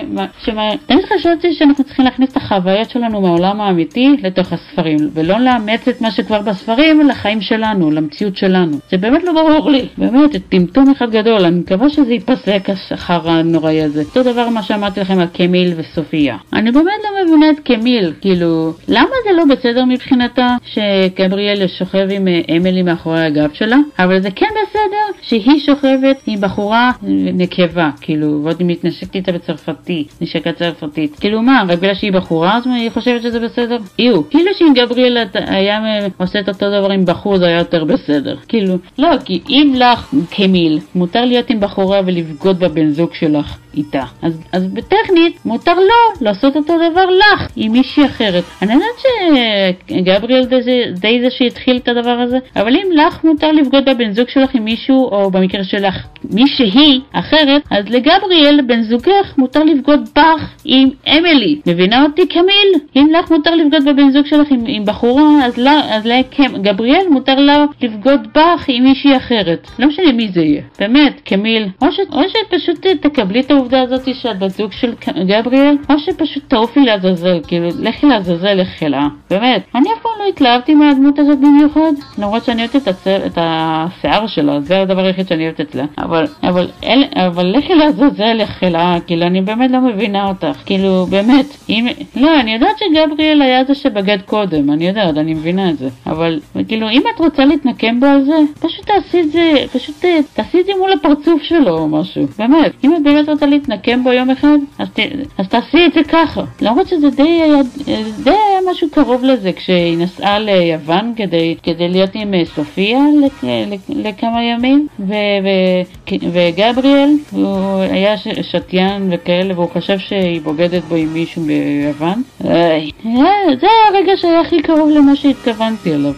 תמיד חשבתי שאנחנו צריכים להכניס את החוויות שלנו מהעולם האמיתי לתוך הספרים, ולא לאמץ את מה שכבר בספרים לחיים שלנו, למציאות שלנו. זה באמת לא ברור לי. באמת, טמטום אחד גדול. אני מקווה שזה ייפסק אחר הנוראי הזה. אותו דבר מה שאמרתי לכם על קמיל וסופיה. אני באמת לא מבינה את קמיל. כאילו, למה זה לא בסדר מבחינתה שגבריאל שוכב עם אמילי מאחורי הגב שלה? אבל זה כן בסדר שהיא שוכבת עם בחורה נקבה, כאילו, ועוד היא מתנשקת איתה בצרפתי, נשקה צרפתית. כאילו מה, רק בגלל שהיא בחורה, אז היא חושבת שזה בסדר? כאילו שאם גבריאל היה עושה את אותו דבר עם בחור, זה היה יותר בסדר. כאילו, לא, כי אם לך, קמיל, מותר להיות עם בחורה ולבגוד בבן זוג שלך איתה. אז בטכנית, מותר לו לעשות אותו דבר לך, עם מישהי אחרת. אני יודעת שגבריאל די זה שהתחיל את הדבר הזה, אבל אם לך מותר לבגוד בבן זוג שלך עם מישהו, או במקרה שלך מישהי אחרת, אז לגבריאל, בן זוגך, מותר לבגוד בך עם אמילי. מבינה אותי, קמיל? אם לך מותר לבגוד בבן זוג שלך עם בחורה, אז לגבריאל מותר לה לבגוד בך עם מישהי אחרת. לא משנה מי זה יהיה. באמת, קמיל, או שפשוט תקבלי את העובדה הזאת שאת בת זוג של גבריאל, או שפשוט תעופי לעזאזל, כאילו, לכי לעזאזל לחלה. באמת, אני אף פעם לא התלהבתי מהדמות הזאת במיוחד, למרות שאני אוהבת את השיער שלה, זה הדבר היחיד שאני אוהבת אצלה. אבל לכי לעזאזל לחלה, כאילו, אני באמת לא מבינה אותך. כאילו, באמת, לא, אני יודעת שגבריאל היה זה שבגד קודם, אני יודעת, אני מבינה את זה. אבל, כאילו, אם את רוצה להתנקם בו על זה, פשוט תעשי את זה מול הפרצוף שלו או משהו. באמת, אם את באמת רוצה להתנקם בו יום אחד, אז תעשי את זה ככה. למרות שזה די היה משהו קרוב לזה, כשהיא נסעה ליוון כדי להיות עם סופיה לכמה ימים, וגבריאל, הוא היה שתיין וכאלה, והוא חשב שהיא בוגדת בו עם מישהו ביוון. זה הרגע שהיה הכי קרוב למה שהתכוונתי עליו.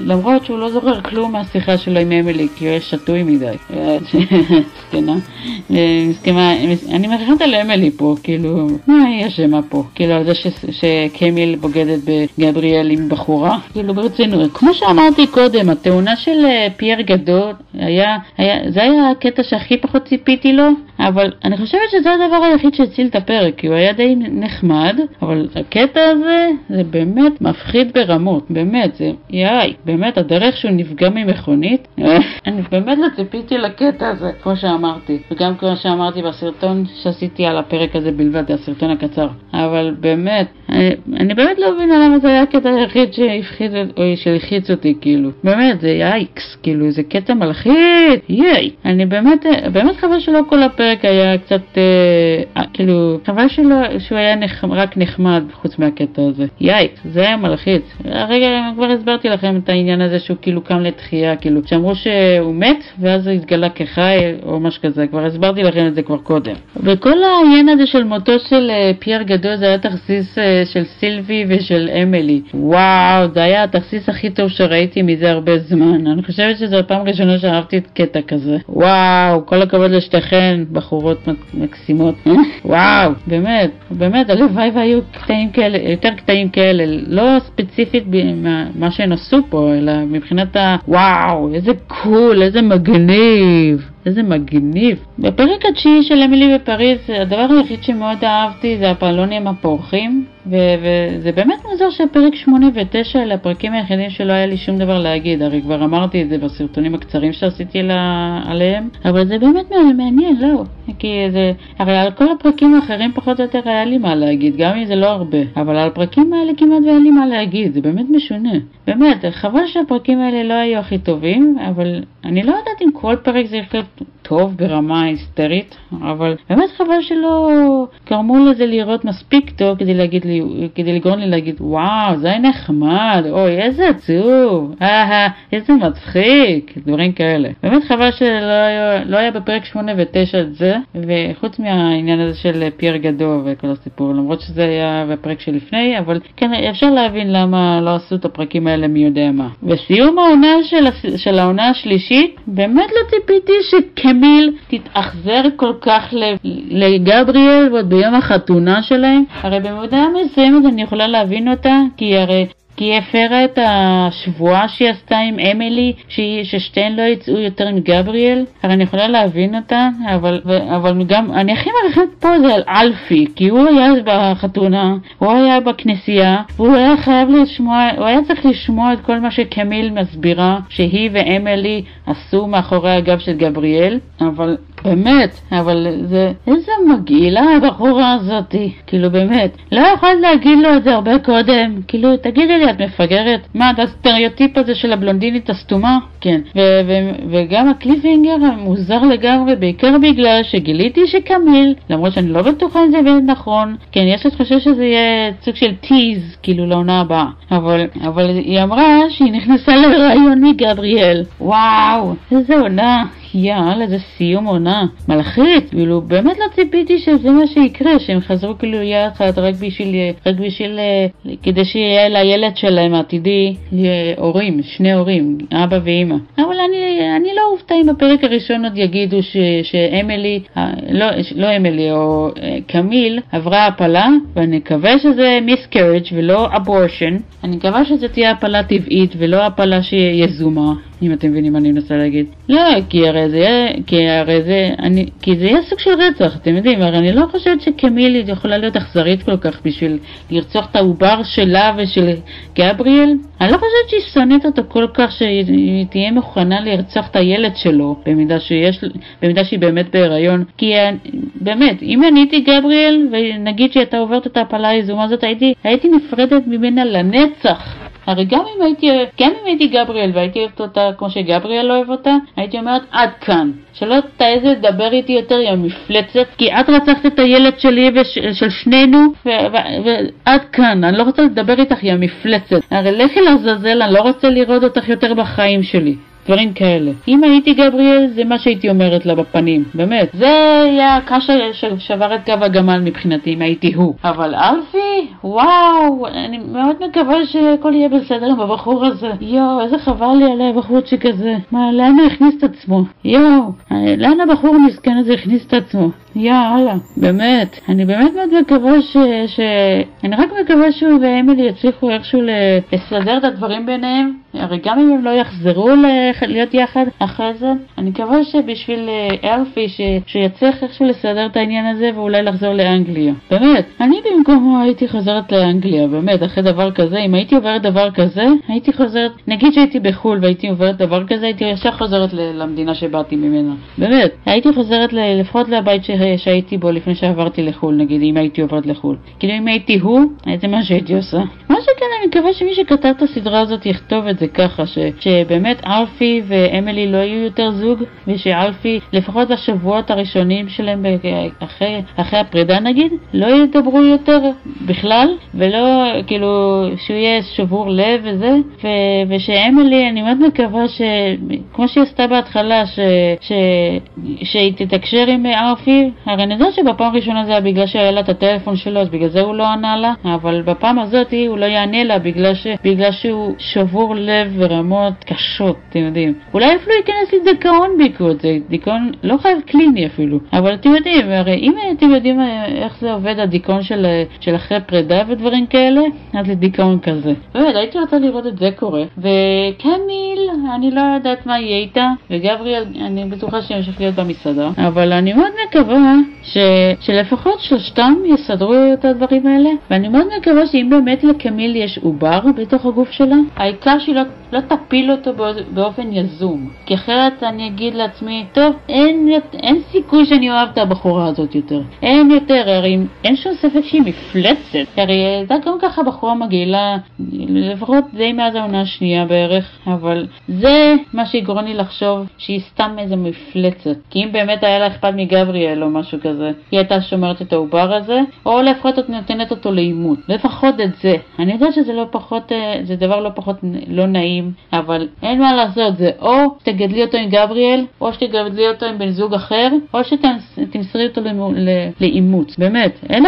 למרות שהוא לא זוכר כלום מהשיחה שלו עם אמילי, כי הוא היה שטוי מדי. מסכימה, אני מכירת על אמילי פה, כאילו, מה היא אשמה פה? כאילו, על זה שקמיל בוגדת בגבריאל עם בחורה? כאילו, ברצינות. כמו שאמרתי קודם, התאונה של פייר גדו, זה היה הקטע שהכי פחות ציפיתי לו, אבל אני חושבת שזה הדבר היחיד שהציל את הפרק, כי הוא היה די נחמד, אבל הקטע הזה, זה באמת מפחיד ברמות, באמת, באמת, הדרך שהוא נפגע ממכונית, אני באמת לא ציפיתי לקטע הזה, כמו שאמרתי, וגם כמו שאמרתי בסרטון שעשיתי על הפרק הזה בלבד, הסרטון הקצר, אבל באמת, אני באמת לא מבינה למה זה היה הקטע היחיד שהלחיץ אותי, כאילו, באמת, זה יאיקס, כאילו, זה קטע מלחיץ, אני באמת חבל שלא כל הפרק היה קצת, כאילו, חבל שהוא היה רק נחמד חוץ מהקטע הזה, יאיקס, זה היה מלחיץ. הרגע כבר הסברתי לכם את העניין הזה שהוא כאילו קם לתחייה, כאילו, שאמרו שהוא מת ואז הוא התגלה כחי או משהו כזה, כבר הסברתי לכם את זה כבר קודם. וכל העניין הזה של מותו של פייר גדול זה היה תכסיס של סילבי ושל אמילי. וואו, זה היה התכסיס הכי טוב שראיתי מזה הרבה זמן. אני חושבת שזו הפעם ראשונה שאהבתי את קטע כזה. וואו, כל הכבוד לשתיכן, בחורות מקסימות. וואו, באמת, הלוואי והיו קטעים כאלה, יותר קטעים כאלה, לא ספציפית מה שהם עשו פה, אלא מבחינת וואו, איזה קול, איזה מגניב. איזה מגניב. בפרק התשיעי של אמילי בפריז, הדבר היחיד שמאוד אהבתי זה הפעלונים הפורחים, וזה באמת מוזר שהפרק 8 ו-9 אלה הפרקים היחידים שלא היה לי שום דבר להגיד, הרי כבר אמרתי את זה בסרטונים הקצרים שעשיתי עליהם, אבל זה באמת מעניין, לא? כי זה, הרי על כל הפרקים האחרים פחות או יותר היה לי מה להגיד, גם אם זה לא הרבה, אבל על הפרקים האלה כמעט והיה לי מה להגיד, זה באמת משונה. באמת, חבל שהפרקים האלה לא היו הכי טובים, אבל אני לא יודעת אם כל פרק זה יכול להיות טוב ברמה היסטרית, אבל באמת חבל שלא גרמו לזה לראות מספיק טוב כדי לגרום לי להגיד, וואו, זה היה נחמד, אוי, איזה עצוב, איזה מצחיק, דברים כאלה. באמת חבל שלא היה בפרק 8 ו-9 את זה, וחוץ מהעניין הזה של פייר גדו וכל הסיפור, למרות שזה היה בפרק שלפני, אבל כן, אפשר להבין למה לא עשו את הפרקים האלה מי יודע מה. וסיום העונה של העונה השלישית, באמת לא ציפיתי שקמיל תתאכזר כל כך לגבריאל ועוד ביום החתונה שלהם. הרי במודעה מסוימת אני יכולה להבין אותה, כי היא הפרה את השבועה שהיא עשתה עם אמילי, ששתיהן לא יצאו יותר עם גבריאל. הרי אני יכולה להבין אותה, אבל גם אני הכי מעריכת פה זה על אלפי, כי הוא היה בחתונה, הוא היה בכנסייה, והוא היה חייב לשמוע, הוא היה צריך לשמוע את כל מה שקמיל מסבירה שהיא ואמילי עשו מאחורי הגב של גבריאל. אבל באמת, זה איזה מגעילה הבחורה הזאת, כאילו באמת, לא יכולת להגיד לו את זה הרבה קודם, כאילו תגידי לי, את מפגרת? מה, את הסטריאוטיפ הזה של הבלונדינית הסתומה? כן, וגם הקליפינגר המוזר לגמרי, בעיקר בגלל שגיליתי שקמיל, למרות שאני לא בטוחה אם זה באמת נכון, כן, יש לי חושב שזה יהיה סוג של טיז, כאילו לעונה הבאה, אבל היא אמרה שהיא נכנסה לרעיון מגבריאל. וואו, איזה עונה. יאללה, זה סיום עונה מלחיץ, כאילו באמת לא ציפיתי שזה מה שיקרה, שהם חזרו כאילו יחד רק בשביל כדי שיהיה לילד שלהם העתידי הורים, שני הורים, אבא ואמא. אבל אני לא אופתע אם בפרק הראשון עוד יגידו שאמילי, לא אמילי או קמיל עברה הפלה, ואני מקווה שזה miscarriage ולא abortion. אני מקווה שזה תהיה הפלה טבעית ולא הפלה שיזומה, אם אתם מבינים מה אני מנסה להגיד. לא, כי זה יהיה סוג של רצח, אתם יודעים, הרי אני לא חושבת שקמיל יכולה להיות אכזרית כל כך בשביל לרצוח את העובר שלה ושל גבריאל. אני לא חושבת שהיא שונאת אותו כל כך שהיא תהיה מוכנה לרצוח את הילד שלו, במידה שהיא באמת בהיריון. כי באמת, אם אני הייתי גבריאל, ונגיד שהיא הייתה עוברת את ההפלה היזומה הזאת, הייתי נפרדת ממנה לנצח. הרי גם אם הייתי גבריאל והייתי אוהבת אותה כמו שגבריאל לא אוהב אותה, הייתי אומרת עד כאן, שלא תעז לדבר איתי יותר עם מפלצת, כי את רצחת את הילד שלי ושל שנינו, ועד כאן, אני לא רוצה לדבר איתך עם מפלצת, הרי לכי לעזאזל, אני לא רוצה לראות אותך יותר בחיים שלי. דברים כאלה. אם הייתי גבריאל, זה מה שהייתי אומרת לה בפנים. באמת. זה היה הקש ששבר את גב הגמל מבחינתי, אם הייתי הוא. אבל אלפי? וואו, אני מאוד מקווה שהכל יהיה בסדר עם הבחור הזה. יואו, איזה חבל לי עליי הבחור שכזה. מה, לאן הוא הכניס את עצמו? יואו, לאן הבחור המסכן הזה הכניס את עצמו? יאללה, באמת. אני באמת מאוד מקווה אני רק מקווה שהוא ואמילי יצליחו איכשהו לסדר את הדברים ביניהם. הרי גם אם הם לא יחזרו להיות יחד אחרי זה, אני מקווה שבשביל אלפי שיצליח איכשהו לסדר את העניין הזה ואולי לחזור לאנגליה. באמת, אני במקומו הייתי חוזרת לאנגליה, באמת, אחרי דבר כזה. אם הייתי עוברת דבר כזה, הייתי חוזרת, נגיד שהייתי בחול והייתי עוברת דבר כזה, הייתי ישר חוזרת למדינה שבאתי ממנה. באמת, הייתי חוזרת לפחות לבית שהייתי בו לפני שעברתי לחול, נגיד, אם הייתי עוברת לחול. כאילו אם הייתי הוא, זה מה שהייתי עושה. מה שכן, אני מקווה שמי שכתב את הסדרה הזאת יכתוב את זה ככה, שבאמת אלפי ואמילי לא יהיו יותר זוג, ושאלפי לפחות בשבועות הראשונים שלהם אחרי הפרידה נגיד, לא ידברו יותר בכלל, ולא כאילו שהוא יהיה שבור לב וזה, ושאמילי, אני מאוד מקווה כמו שהיא עשתה בהתחלה, שהיא תתקשר עם אלפי. הרי אני יודעת שבפעם הראשונה זה היה בגלל שהיה לה את הטלפון שלו, אז בגלל זה הוא לא ענה לה, אבל בפעם הזאת הוא לא יענה לה אליה בגלל שהוא שבור לב ורמות קשות, אתם יודעים. אולי אפילו ייכנס לדיכאון בעקבות זה, דיכאון לא חייב קליני אפילו, אבל אתם יודעים, הרי אם אתם יודעים איך זה עובד הדיכאון של אחרי פרידה ודברים כאלה, אז לדיכאון כזה. באמת, הייתי רוצה לראות את זה קורה. וקמיל, אני לא יודעת מה יהיה איתה, וגבריאל, אני בטוחה שימשיך להיות במסעדה, אבל אני מאוד מקווה שלפחות שלושתם יסדרו את הדברים האלה, ואני מאוד מקווה שאם באמת לקמיל יש עובר בתוך הגוף שלה, העיקר שהיא לא תפיל אותו באופן יזום, כי אחרת אני אגיד לעצמי, טוב, אין סיכוי שאני אוהב את הבחורה הזאת יותר, אין יותר, הרי אין שום ספק שהיא מפלצת, הרי זה גם ככה בחורה מגעילה, לפחות די מאז העונה השנייה בערך, אבל זה מה שיגרום לי לחשוב שהיא סתם איזה מפלצת, כי אם באמת היה לה אכפת מגבריאל או משהו כזה, היא הייתה שומרת את העובר הזה, או לפחות את נותנת אותו לאימות, לפחות את זה. אני יודעת שזה לא פחות, זה דבר לא פחות לא נעים, אבל אין מה לעשות, זה או שתגדלי אותו עם גבריאל, או שתגדלי אותו עם בן זוג אחר, או שתמסרי אותו לאימות. באמת, אין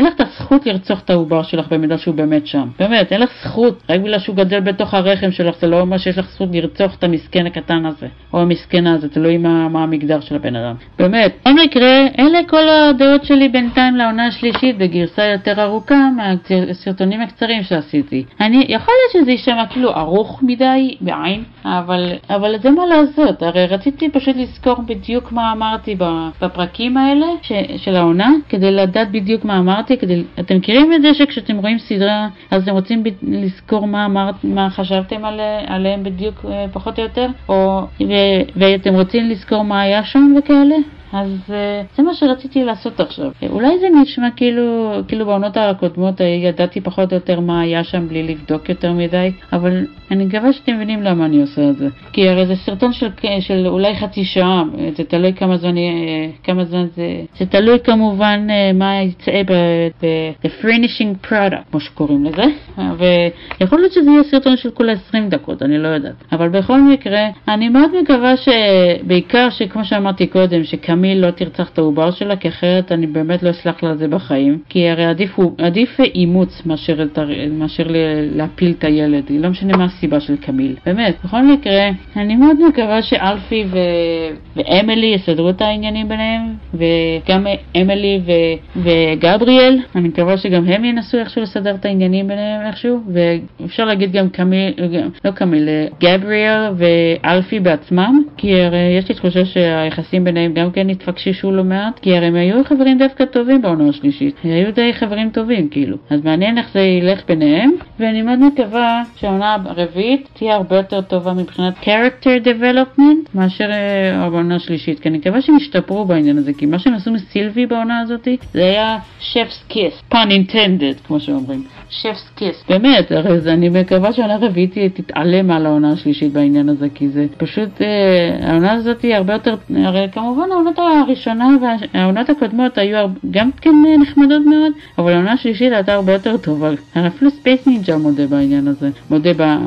לך את הזכות לרצוח את העובר שלך במידה שהוא באמת שם. באמת, אין לך זכות, רק בגלל שהוא גדל בתוך הרחם שלך, זה לא אומר שיש לך זכות לרצוח את המסכן הקטן הזה, או המסכנה הזה, תלוי מה המגדר של הבן אדם. באמת, אין מקרה, אלה כל הדעות שלי בינתיים לעונה השלישית בגרסה יותר ארוכה מהסרטונים הקצרים שעשיתי. יכול להיות שזה יישמע כאילו ארוך מדי בעין, אבל זה מה לעשות, הרי רציתי פשוט לזכור בדיוק מה אמרתי בפרקים האלה של העונה, כדי לדעת בדיוק מה אמרתי, אתם מכירים את זה שכשאתם רואים סדרה, אז אתם רוצים לזכור מה חשבתם עליהם בדיוק פחות או יותר, ואתם רוצים לזכור מה היה שם וכאלה? אז זה מה שרציתי לעשות עכשיו. אולי זה נשמע כאילו בעונות הקודמות ידעתי פחות או יותר מה היה שם בלי לבדוק יותר מדי, אבל אני מקווה שאתם מבינים למה אני עושה את זה. כי הרי זה סרטון של אולי חצי שעה, זה תלוי כמה זמן זה תלוי כמובן מה יצא ב-finishing product, כמו שקוראים לזה, ויכול להיות שזה יהיה סרטון של כולה 20 דקות, אני לא יודעת. אבל בכל מקרה, אני מאוד מקווה שבעיקר שכמו שאמרתי קודם, שקמיל לא תרצח את העובר שלה, כי אחרת אני באמת לא אסלח לה זה בחיים, כי הרי עדיף אימוץ מאשר להפיל את הילד, לא משנה מה הסיבה של קמיל. באמת, בכל מקרה, אני מאוד מקווה שאלפי ואמילי יסדרו את העניינים ביניהם, וגם אמילי וגבריאל, אני מקווה שגם הם ינסו איכשהו לסדר את העניינים ביניהם איכשהו, ואפשר להגיד גם גבריאל ואלפי בעצמם, כי הרי יש לי תחושה שהיחסים ביניהם גם כן התפקששו לא מעט, כי הרי הם היו חברים דווקא טובים בעונה השלישית, הם היו די חברים טובים כאילו, אז מעניין איך זה ילך ביניהם, ואני מאוד מקווה שהעונה הרביעית תהיה הרבה יותר טובה מבחינת character development מאשר העונה השלישית, כי אני מקווה שהם ישתפרו בעניין הזה, כי מה שהם עשו מסילבי בעונה הזאת זה היה chef's kiss, pun intended כמו שאומרים, chef's kiss, באמת, הרי אני מקווה שהעונה הרביעית תתעלם על העונה השלישית בעניין הזה, כי זה פשוט העונה הזאת היא הרבה יותר, הרי כמובן העונות הראשונה והעונות הקודמות היו גם כן נחמדות מאוד, אבל העונה השלישית הייתה הרבה יותר טובה. אפילו ספייס נינג'ה מודה בעניין הזה,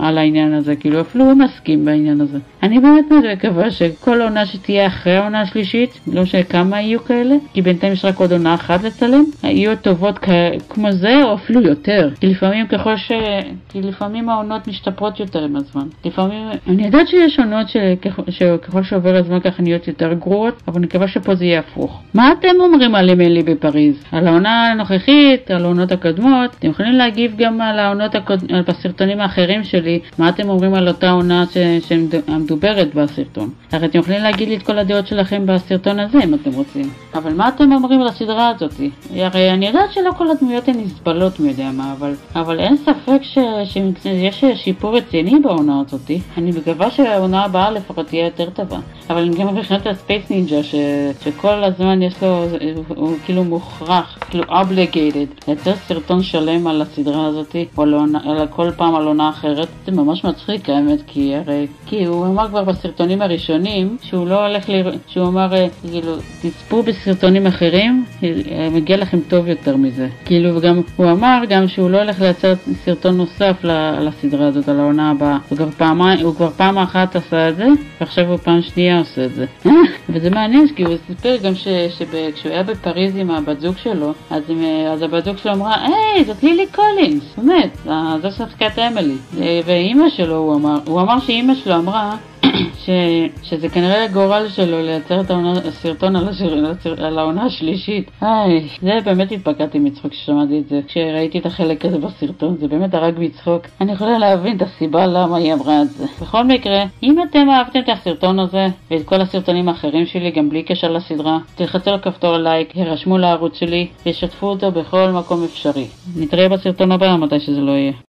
על העניין הזה, כאילו אפילו הוא מסכים בעניין הזה. אני באמת מאוד מקווה שכל העונה שתהיה אחרי העונה השלישית, לא משנה כמה יהיו כאלה, כי בינתיים יש רק עוד עונה אחת לצלם, יהיו טובות כמו זה או אפילו יותר, כי לפעמים העונות משתפרות יותר עם הזמן. לפעמים, אני יודעת שיש עונות שככל שעובר הזמן ככה נהיות יותר גרועות, אבל אני מקווה שפה זה יהיה הפוך. מה אתם אומרים על אמילי בפריז? על העונה הנוכחית, על העונות הקודמות? אתם יכולים להגיב גם על העונות בסרטונים האחרים שלי, מה אתם אומרים על אותה עונה שמדוברת בסרטון? הרי אתם יכולים להגיד לי את כל הדעות שלכם בסרטון הזה אם אתם רוצים. אבל מה אתם אומרים על הסדרה הזאת? הרי אני יודעת שלא כל הדמויות הן נסבלות מי יודע מה, אבל אין ספק שיש שיפור רציני בעונה הזאת. אני מקווה שהעונה הבאה לפחות תהיה יותר טובה. אבל אני גם מבחינת הספייס נינג'ה שכל הזמן יש לו, הוא כאילו מוכרח, כאילו obligated לייצר סרטון שלם על הסדרה הזאת, או כל פעם על עונה אחרת. זה ממש מצחיק האמת, כי הוא אמר כבר בסרטונים הראשונים שהוא לא הולך שהוא אמר כאילו תצפו בסרטונים אחרים, מגיע לכם טוב יותר מזה. כאילו וגם הוא אמר גם שהוא לא הולך לייצר סרטון נוסף לסדרה הזאת, על העונה הבאה. הוא כבר פעם אחת עשה את זה, ועכשיו הוא פעם שנייה עושה את זה. וזה מעניין, כי הוא סיפר גם שכשהוא היה בפריז עם הבת זוג שלו, אז הבת זוג שלו אמרה, היי, זאת לילי קולינס, באמת, זו שחקה את אמילי. ואימא שלו, הוא אמר שאימא שלו אמרה, שזה כנראה הגורל שלו לייצר את הסרטון על העונה השלישית. זה באמת התפקעתי מצחוק כששמעתי את זה, כשראיתי את החלק הזה בסרטון, זה באמת הרג מצחוק. אני יכולה להבין את הסיבה למה היא אמרה את זה. בכל מקרה, אם אתם אהבתם את הסרטון הזה ואת כל הסרטונים האחרים שלי גם בלי קשר לסדרה, תלחצו על כפתור לייק, הרשמו לערוץ שלי ושתפו אותו בכל מקום אפשרי. נתראה בסרטון הבא מתי שזה לא יהיה.